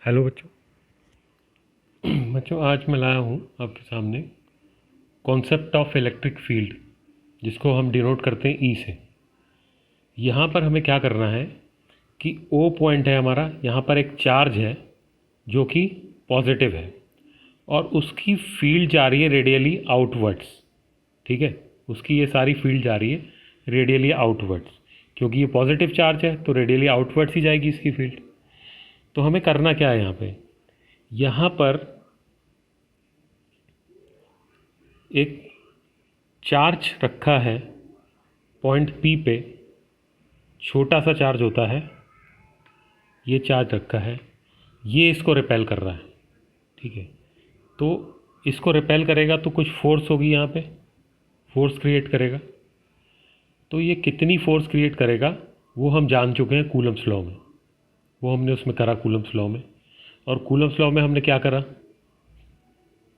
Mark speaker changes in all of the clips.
Speaker 1: Hello बच्चों। बच्चों आज मैं लाया हूँ आपके सामने कॉन्सेप्ट ऑफ इलेक्ट्रिक फील्ड, जिसको हम डिनोट करते हैं ई से। यहाँ पर हमें क्या करना है कि ओ पॉइंट है हमारा, यहाँ पर एक चार्ज है जो कि पॉजिटिव है और उसकी फील्ड जा रही है रेडियली आउटवर्ड्स। ठीक है, उसकी ये सारी फील्ड जा रही है रेडियली आउटवर्ड्स, क्योंकि ये पॉजिटिव चार्ज है तो रेडियली आउटवर्ड्स ही जाएगी इसकी फील्ड। तो हमें करना क्या है, यहाँ पर एक चार्ज रखा है पॉइंट पी पे, छोटा सा चार्ज होता है, ये चार्ज रखा है, ये इसको रिपेल कर रहा है। ठीक है, तो इसको रिपेल करेगा तो कुछ फोर्स होगी, यहाँ पे फोर्स क्रिएट करेगा। तो ये कितनी फोर्स क्रिएट करेगा वो हम जान चुके हैं कूलम्स लॉ में, वो हमने उसमें करा कूलम्स लॉ में। और कूलम्स लॉ में हमने क्या करा,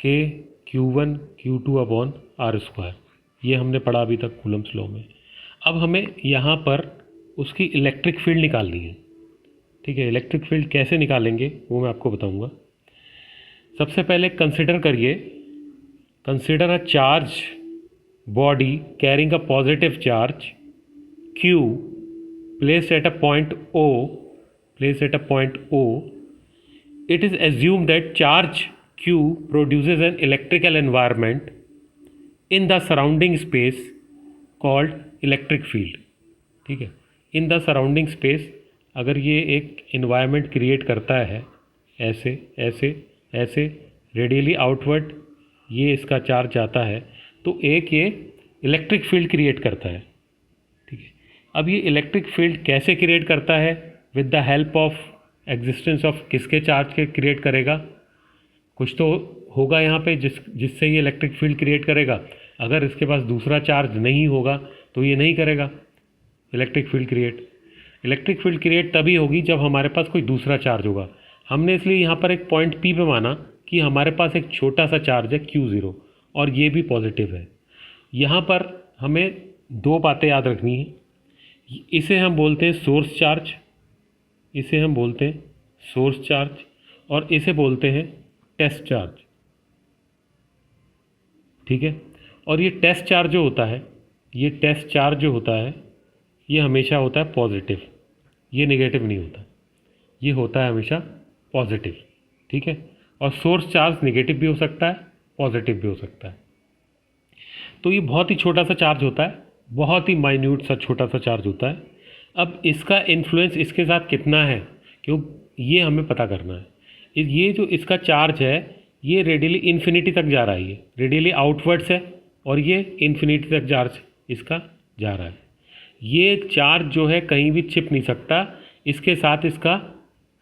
Speaker 1: के Q1 Q2 upon R square, ये हमने पढ़ा अभी तक कूलम्स लॉ में। अब हमें यहाँ पर उसकी इलेक्ट्रिक फील्ड निकालनी है। ठीक है, इलेक्ट्रिक फील्ड कैसे निकालेंगे वो मैं आपको बताऊंगा। सबसे पहले कंसिडर करिए, consider a charge body carrying a positive charge Q placed at a point O, placed at a point O. It is assumed that charge Q produces an electrical environment in the surrounding space called electric field. ठीक है, in the surrounding space अगर ये एक environment create करता है ऐसे ऐसे ऐसे रेडियली आउटवर्ड, ये इसका चार्ज जाता है तो एक ये इलेक्ट्रिक फील्ड क्रिएट करता है। ठीक है, अब ये इलेक्ट्रिक फील्ड कैसे क्रिएट करता है, with the help of existence of किसके चार्ज के क्रिएट करेगा, कुछ तो होगा यहाँ पे जिससे ये इलेक्ट्रिक फील्ड क्रिएट करेगा। अगर इसके पास दूसरा चार्ज नहीं होगा तो ये नहीं करेगा electric field create. Electric field create तभी होगी जब हमारे पास कोई दूसरा चार्ज होगा। हमने इसलिए यहाँ पर एक पॉइंट P पे माना कि हमारे पास एक छोटा सा चार्ज है Q0 और ये भी पॉजिटिव है। यहाँ पर हमें दो बातें याद रखनी है, इसे हम बोलते हैं सोर्स चार्ज, इसे हम बोलते हैं सोर्स चार्ज, और इसे बोलते हैं टेस्ट चार्ज। ठीक है, और ये टेस्ट चार्ज जो होता है, ये टेस्ट चार्ज जो होता है ये हमेशा होता है पॉजिटिव, ये नेगेटिव नहीं होता, ये होता है हमेशा पॉजिटिव। ठीक है, और सोर्स चार्ज नेगेटिव भी हो सकता है, पॉजिटिव भी हो सकता है। तो ये बहुत ही छोटा सा चार्ज होता है, बहुत ही माइन्यूट सा छोटा सा चार्ज होता है। अब इसका इन्फ्लुएंस इसके साथ कितना है, क्यों ये हमें पता करना है। ये जो इसका चार्ज है ये रेडियली इन्फिनिटी तक जा रहा है, ये रेडियली आउटवर्ड्स है और ये इन्फिनिटी तक चार्ज इसका जा रहा है। ये चार्ज जो है कहीं भी छिप नहीं सकता, इसके साथ इसका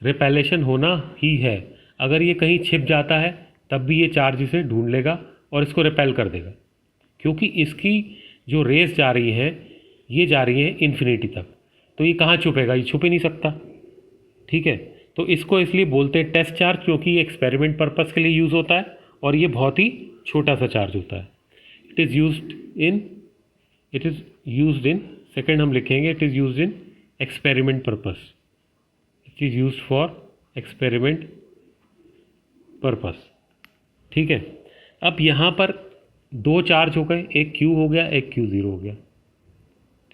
Speaker 1: रिपेलेशन होना ही है। अगर ये कहीं छिप जाता है तब भी ये चार्ज इसे ढूंढ लेगा और इसको रिपेल कर देगा, क्योंकि इसकी जो रेस जा रही है ये जा रही है इन्फिनिटी तक। तो ये कहाँ छुपेगा, ये छुप ही नहीं सकता। ठीक है, तो इसको इसलिए बोलते हैं टेस्ट चार्ज, क्योंकि ये एक्सपेरिमेंट पर्पस के लिए यूज़ होता है और ये बहुत ही छोटा सा चार्ज होता है। It is used in second हम लिखेंगे, it is used in experiment purpose, it is used for experiment purpose. ठीक है, अब यहाँ पर दो चार्ज हो गए, एक Q हो गया, एक Q0 हो गया।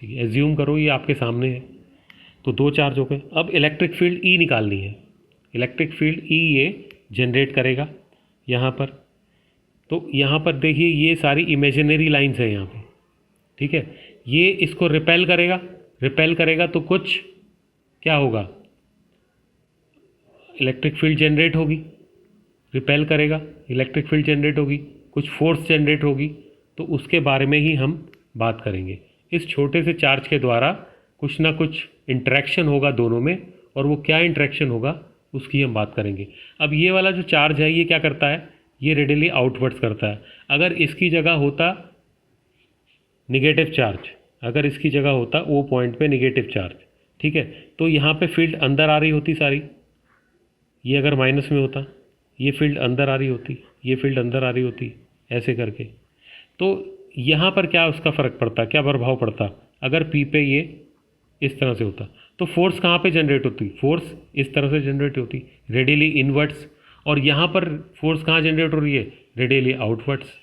Speaker 1: ठीक है, एज्यूम करो ये आपके सामने है, तो दो चार्ज हो गए। अब इलेक्ट्रिक फील्ड E निकालनी है। इलेक्ट्रिक फील्ड E ये जनरेट करेगा यहाँ पर। तो यहाँ पर देखिए ये सारी इमेजिनरी लाइंस है यहाँ पे। ठीक है, ये इसको रिपेल करेगा, रिपेल करेगा तो कुछ क्या होगा, इलेक्ट्रिक फील्ड जनरेट होगी। रिपेल करेगा, इलेक्ट्रिक फील्ड जनरेट होगी, कुछ फोर्स जनरेट होगी, तो उसके बारे में ही हम बात करेंगे। इस छोटे से चार्ज के द्वारा कुछ ना कुछ इंटरेक्शन होगा दोनों में, और वो क्या इंटरेक्शन होगा उसकी हम बात करेंगे। अब ये वाला जो चार्ज है ये क्या करता है, ये रेडियली आउटवर्ड्स करता है। अगर इसकी जगह होता निगेटिव चार्ज, अगर इसकी जगह होता ओ पॉइंट पे निगेटिव चार्ज, ठीक है, तो यहाँ पे फील्ड अंदर आ रही होती सारी। ये अगर माइनस में होता, ये फील्ड अंदर आ रही होती, ये फील्ड अंदर आ रही होती, ऐसे करके। तो यहाँ पर क्या उसका फ़र्क पड़ता, क्या प्रभाव पड़ता, अगर P पे ये इस तरह से होता। तो फोर्स कहाँ पे जनरेट होती? फोर्स इस तरह से जनरेट होती, रेडियली इनवर्ट्स। और यहाँ पर फोर्स कहाँ जनरेट हो रही है? Radially outwards.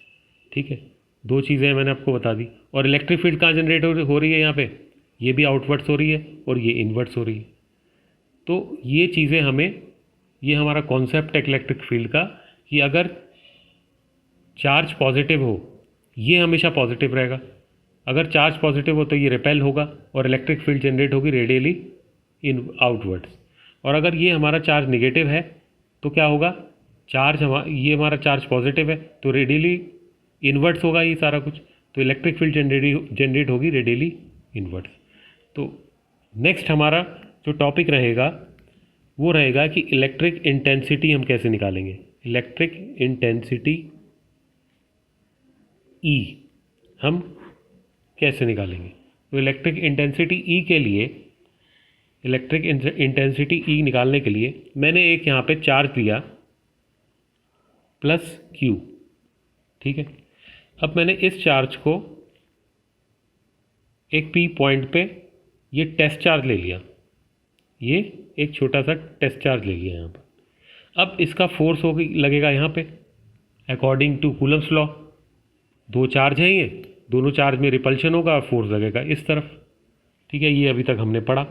Speaker 1: ठीक है, दो चीज़ें मैंने आपको बता दी। और इलेक्ट्रिक फील्ड कहाँ जनरेट हो रही है? यहाँ पे ये भी आउटवर्ड्स हो रही है और ये इनवर्ट्स हो रही है। तो ये चीज़ें हमें, ये हमारा कॉन्सेप्ट है इलेक्ट्रिक फील्ड का, कि अगर चार्ज पॉजिटिव हो, ये हमेशा पॉजिटिव रहेगा। अगर चार्ज पॉजिटिव हो तो ये रिपेल होगा और इलेक्ट्रिक फील्ड जनरेट होगी रेडियली इन आउटवर्ड्स। और अगर ये हमारा चार्ज निगेटिव है तो क्या होगा? ये हमारा चार्ज पॉजिटिव है तो रेडियली इनवर्ट्स होगा ये सारा कुछ, तो इलेक्ट्रिक फील्ड जनरेट होगी रेडियली इनवर्ट्स। तो नेक्स्ट हमारा जो टॉपिक रहेगा वो रहेगा कि इलेक्ट्रिक इंटेंसिटी हम कैसे निकालेंगे। इलेक्ट्रिक इंटेंसिटी ई हम कैसे निकालेंगे? तो इलेक्ट्रिक इंटेंसिटी ई के लिए, इलेक्ट्रिक इंटेंसिटी ई निकालने के लिए मैंने एक यहाँ पे चार्ज दिया प्लस क्यू। ठीक है, अब मैंने इस चार्ज को एक पी पॉइंट पे ये टेस्ट चार्ज ले लिया, ये एक छोटा सा टेस्ट चार्ज ले लिया यहाँ पर। अब इसका फोर्स लगेगा यहाँ पे अकॉर्डिंग टू कूलम्स लॉ। दो चार्ज हैं, ये दोनों चार्ज में रिपल्शन होगा, फोर्स लगेगा इस तरफ। ठीक है, ये अभी तक हमने पढ़ा।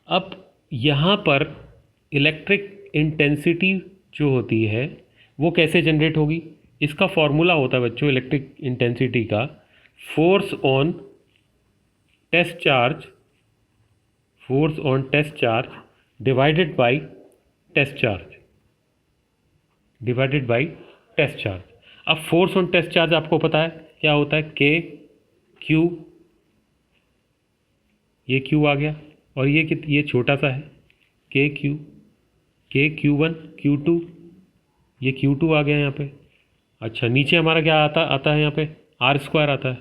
Speaker 1: अब यहाँ पर इलेक्ट्रिक इंटेंसिटी जो होती है वो कैसे जनरेट होगी? इसका फॉर्मूला होता है बच्चों इलेक्ट्रिक इंटेंसिटी का, force on test charge, force on test charge divided by test charge, divided by test charge. अब फोर्स ऑन टेस्ट चार्ज आपको पता है क्या होता है? के क्यू, ये क्यू आ गया और ये छोटा सा है के क्यू1 क्यू2, ये क्यू2 आ गया यहाँ पे। अच्छा, नीचे हमारा क्या आता है यहाँ पे? r² आता है।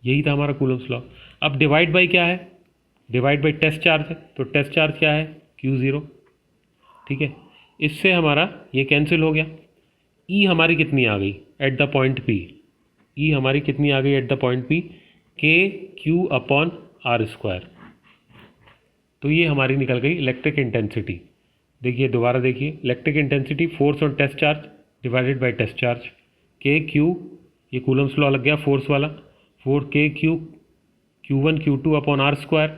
Speaker 1: यही था हमारा कूलम्स लॉ। अब डिवाइड बाई क्या है? डिवाइड बाई टेस्ट चार्ज है, तो टेस्ट चार्ज क्या है? Q0। ठीक है, इससे हमारा ये कैंसिल हो गया। ई हमारी कितनी आ गई एट द पॉइंट P? ई हमारी कितनी आ गई at the point P? KQ/r²। तो ये हमारी निकल गई इलेक्ट्रिक इंटेंसिटी। देखिए दोबारा देखिए, electric intensity force on test charge divided by test charge, KQ, ये कूलम्स लॉ लग गया फोर्स वाला, 4KQ Q1 Q2/r²,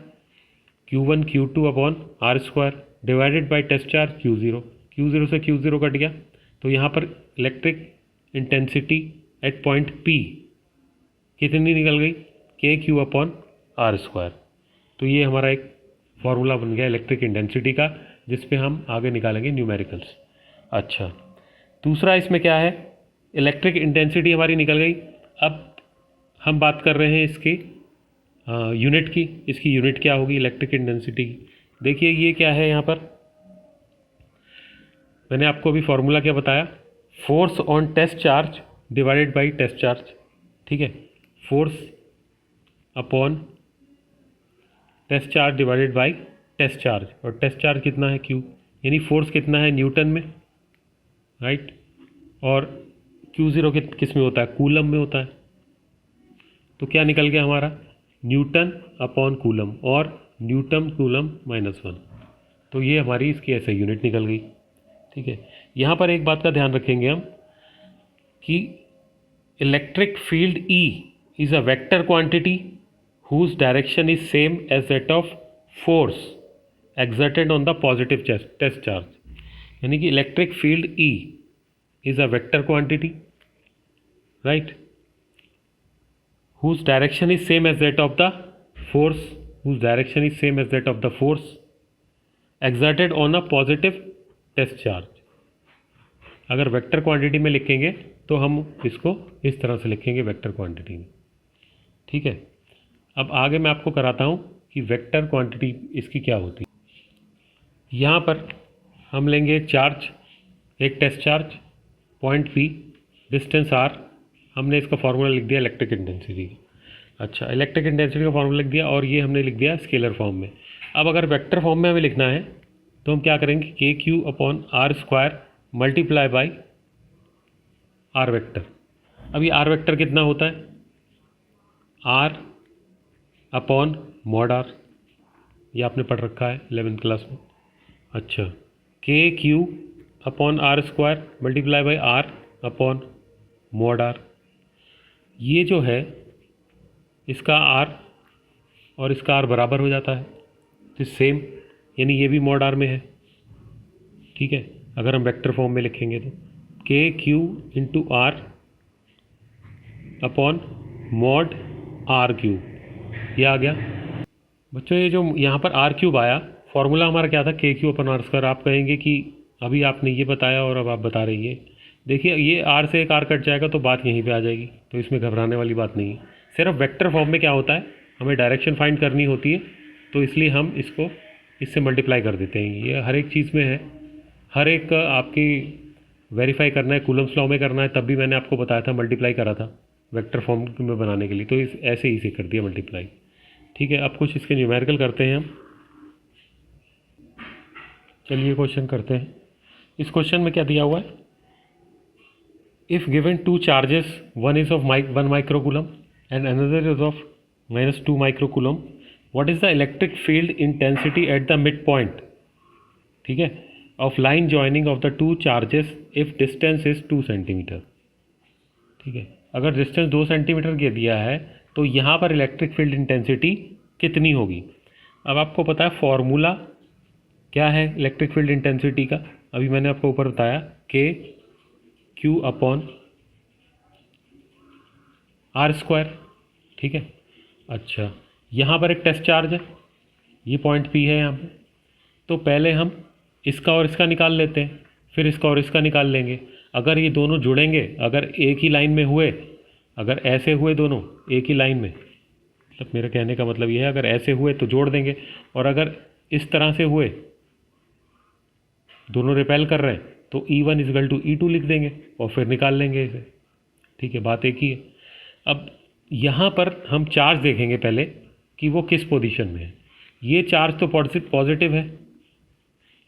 Speaker 1: Q1 Q2/r² divided by test charge Q0। Q0 से Q0 कट गया, तो यहाँ पर electric intensity at point P कितनी निकल गई? KQ/r²। तो ये हमारा एक फॉर्मूला बन गया इलेक्ट्रिक इंटेंसिटी का, जिस पे हम आगे निकालेंगे न्यूमेरिकल्स। अच्छा, दूसरा इसमें क्या है? इलेक्ट्रिक इंटेंसिटी हमारी निकल गई। अब हम बात कर रहे हैं इसकी यूनिट की। इसकी यूनिट क्या होगी इलेक्ट्रिक इंटेंसिटी की? देखिए ये क्या है, यहाँ पर मैंने आपको अभी फॉर्मूला क्या बताया? Force on test charge divided by test charge. ठीक है, force upon test charge divided by test charge, और टेस्ट चार्ज कितना है? Q, यानी फोर्स कितना है न्यूटन में, राइट। और Q0 किस में होता है? कूलम में होता है। तो क्या निकल गया हमारा? न्यूटन अपॉन कूलम, और न्यूटन कूलम -1। तो ये हमारी इसकी ऐसे यूनिट निकल गई। ठीक है, यहाँ पर एक बात का ध्यान रखेंगे हम कि electric field E is a vector quantity whose direction is same as that of force exerted on the positive test charge। यानी कि electric field E is a vector quantity, right, whose direction is same as that of the force, whose direction is same as that of the force exerted on a positive test charge। अगर vector quantity में लिखेंगे तो हम इसको इस तरह से लिखेंगे वेक्टर क्वांटिटी में। ठीक है, अब आगे मैं आपको कराता हूँ कि वेक्टर क्वांटिटी इसकी क्या होती है। यहाँ पर हम लेंगे चार्ज, एक test charge, point P, distance R। हमने इसका फार्मूला लिख दिया इलेक्ट्रिक इंटेंसिटी। अच्छा, इलेक्ट्रिक इंटेंसिटी का फार्मूला लिख दिया, और ये हमने लिख दिया स्केलर फॉर्म में। अब अगर वेक्टर फॉर्म में हमें लिखना है तो हम क्या करेंगे? KQ/r² multiply by R vector. अब ये R वेक्टर कितना होता है? R upon mod R। ये आपने पढ़ रखा है 11th क्लास में। अच्छा, K Q upon R square multiply by R upon mod R. ये जो है इसका आर और इसका आर बराबर हो जाता है, तो सेम, यानी ये भी मॉड आर में है। ठीक है, अगर हम वेक्टर फॉर्म में लिखेंगे तो K Q into R upon mod R cube, ये आ गया। बच्चों ये जो यहाँ पर आर क्यूब आया, फॉर्मूला हमारा क्या था, के क्यू अपन आर स्क्वायर। आप कहेंगे कि अभी आपने ये बताया और अब आप बता रही है। देखिए ये आर से एक आर कट जाएगा तो बात यहीं पे आ जाएगी, तो इसमें घबराने वाली बात नहीं है। सिर्फ वेक्टर फॉर्म में क्या होता है, हमें डायरेक्शन फाइंड करनी होती है, तो इसलिए हम इसको इससे मल्टीप्लाई कर देते हैं। ये हर एक चीज़ में है, हर एक आपकी वेरीफाई करना है, कूलम्स लॉ में करना है, तब भी मैंने आपको बताया था मल्टीप्लाई करा था वेक्टर फॉर्म में बनाने के लिए, तो इस ऐसे ही से कर दिया मल्टीप्लाई। ठीक है, अब कुछ इसके न्यूमेरिकल करते हैं हम। चलिए क्वेश्चन करते हैं। इस क्वेश्चन में क्या दिया हुआ है, if given two charges, one is of 1 microcoulomb and another is of -2 microcoulomb, what is the electric field intensity at the mid point, ठीक है, of line joining of the two charges if distance is 2 centimetre. ठीक है, अगर distance 2 centimetre के दिया है तो यहाँ पर इलेक्ट्रिक फील्ड इंटेंसिटी कितनी होगी। अब आपको पता है फॉर्मूला क्या है इलेक्ट्रिक फील्ड इंटेंसिटी का, अभी मैंने आपको ऊपर बताया, के क्यू अपॉन आर स्क्वायर। ठीक है, अच्छा यहाँ पर एक टेस्ट चार्ज है, ये पॉइंट पी है यहाँ पे, तो पहले हम इसका और इसका निकाल लेते हैं, फिर इसका और इसका निकाल लेंगे। अगर ये दोनों जुड़ेंगे, अगर एक ही लाइन में हुए, अगर ऐसे हुए दोनों एक ही लाइन में, मतलब मेरा कहने का मतलब ये है, अगर ऐसे हुए तो जोड़ देंगे, और अगर इस तरह से हुए, दोनों रिपेल कर रहे हैं, तो E1 इजगल टू E2 लिख देंगे और फिर निकाल लेंगे इसे। ठीक है, बात एक ही है। अब यहाँ पर हम चार्ज देखेंगे पहले कि वो किस पोजीशन में है। ये चार्ज तो पॉजिटिव है,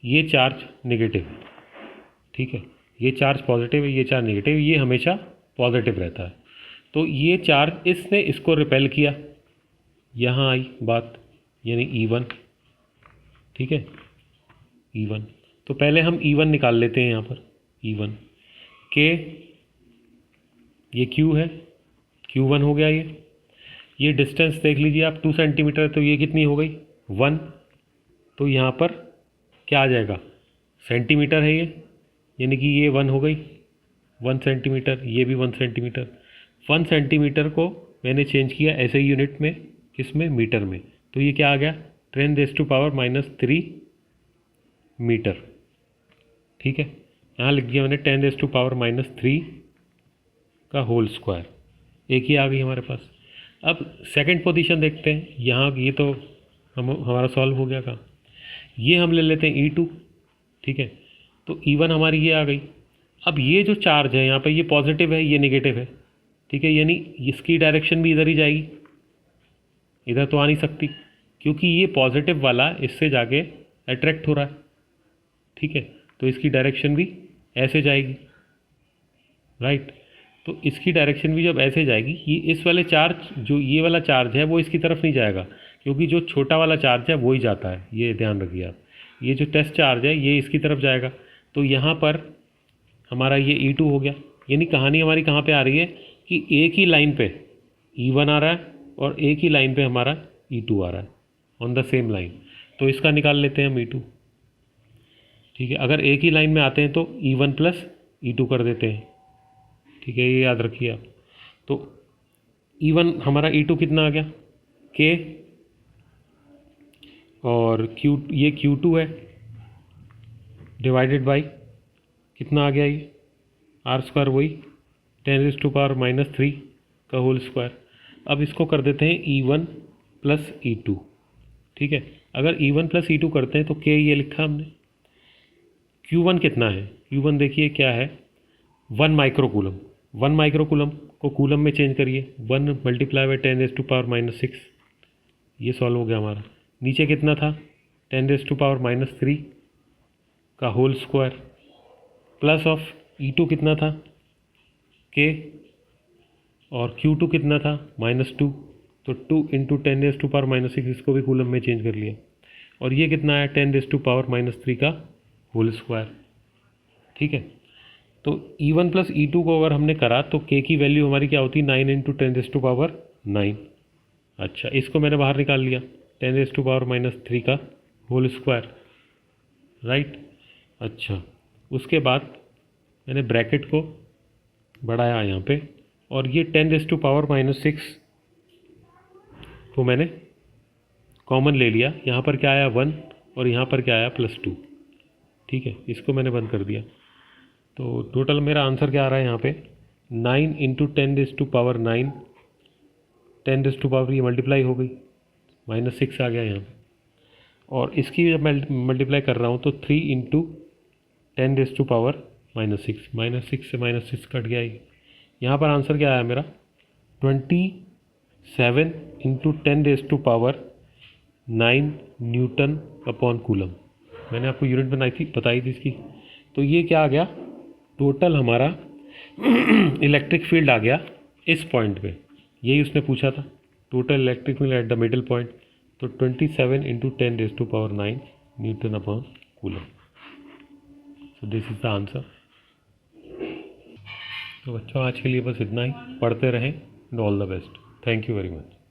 Speaker 1: ये चार्ज नेगेटिव है। ठीक है, ये चार्ज पॉजिटिव है, ये चार्ज नेगेटिव, ये हमेशा पॉजिटिव रहता है। तो ये चार्ज, इसने इसको रिपेल किया, यहाँ आई बात, यानी E1। ठीक है, E1, तो पहले हम E1 निकाल लेते हैं। यहाँ पर E1 के, ये Q है, Q1 हो गया। ये डिस्टेंस देख लीजिए आप, 2 सेंटीमीटर, तो ये कितनी हो गई 1, तो यहाँ पर क्या आ जाएगा, सेंटीमीटर है ये, यानी कि ये 1 हो गई, 1 सेंटीमीटर, ये भी 1 सेंटीमीटर। 1 सेंटीमीटर को मैंने चेंज किया ऐसे ही यूनिट में, किस में, मीटर में, तो ये क्या आ गया 10⁻³ मीटर। ठीक है, यहाँ लिख दिया मैंने 10⁻³ का होल स्क्वायर, एक ही आ गई हमारे पास। अब सेकंड पोजीशन देखते हैं, यहाँ ये तो हमारा सॉल्व हो गया काम। ये हम ले लेते हैं E2। ठीक है, तो E1 हमारी ये आ गई। अब ये जो चार्ज है यहाँ पे, ये पॉजिटिव है, ये नेगेटिव है। ठीक है, यानी इसकी डायरेक्शन भी इधर ही जाएगी, इधर तो आ नहीं सकती, क्योंकि ये पॉजिटिव वाला इससे जाके अट्रैक्ट हो रहा है। ठीक है, तो इसकी डायरेक्शन भी ऐसे जाएगी, राइट। तो इसकी डायरेक्शन भी जब ऐसे जाएगी, ये इस वाले चार्ज, जो ये वाला चार्ज है वो इसकी तरफ नहीं जाएगा, क्योंकि जो छोटा वाला चार्ज है वो ही जाता है, ये ध्यान रखिए आप। ये जो टेस्ट चार्ज है ये इसकी तरफ जाएगा, तो यहाँ पर हमारा ये E2 हो गया। यानी कहानी हमारी कहाँ पे आ रही है कि एक ही लाइन पे E1 आ रहा है और एक ही लाइन पे हमारा E2 आ रहा है, ऑन द सेम लाइन। तो इसका निकाल लेते हैं हम E2। ठीक है, अगर एक ही लाइन में आते हैं तो E1 प्लस E2 कर देते हैं। ठीक है, ये याद रखिए आप। तो E1 हमारा E2 कितना आ गया, K, और Q, ये Q2 है, डिवाइडेड बाई कितना आ गया, ये आर स्क्वायर, वही 10⁻³ का होल स्क्वायर। अब इसको कर देते हैं E1 प्लस E2। ठीक है, अगर E1 प्लस E2 करते हैं तो K ये लिखा हमने। Q1 कितना है, Q1 देखिए क्या है, 1 माइक्रोकूलम। 1 माइक्रोकूलम को कूलम में चेंज करिए, 1 मल्टीप्लाई बाई 10⁻⁻⁶, ये सॉल्व हो गया हमारा। नीचे कितना था, 10⁻³ का whole square, plus of E2 कितना था, K, और Q2 कितना था, -2, तो 2 × 10⁻⁻⁶, इसको भी कूलम में चेंज कर लिया। और ये कितना है 10⁻³ का होल स्क्वायर। ठीक है, तो E1 प्लस E2 को अगर हमने करा तो K की वैल्यू हमारी क्या होती है 9 × 10⁻⁹। अच्छा, इसको मैंने बाहर निकाल लिया 10⁻³ का होल स्क्वायर, राइट। अच्छा, उसके बाद मैंने ब्रैकेट को बढ़ाया यहाँ पे, और ये 10⁻⁻⁶ को मैंने कॉमन ले लिया। यहाँ पर क्या आया 1 और यहाँ पर क्या आया +2। ठीक है, इसको मैंने बंद कर दिया। तो टोटल मेरा आंसर क्या आ रहा है यहाँ पे 9 × 10⁻⁹, 10⁻, ये मल्टीप्लाई हो गई, -6 आ गया यहाँ पे। और इसकी जब मैं मल्टीप्लाई कर रहा हूँ तो 3 × 10⁻⁻⁶, -6 से -6 कट गया। यहाँ पर आंसर क्या आया मेरा 27 × 10⁻⁹ N/कूलम। मैंने आपको यूनिट बताई थी इसकी। तो ये क्या आ गया, टोटल हमारा इलेक्ट्रिक फील्ड आ गया इस पॉइंट पे, यही उसने पूछा था, total electric field at the middle point. तो 27 × 10⁻⁹ N/कूलम। So this is the answer. तो बच्चों, आज के लिए बस इतना ही। पढ़ते रहें and all the best. Thank you very much.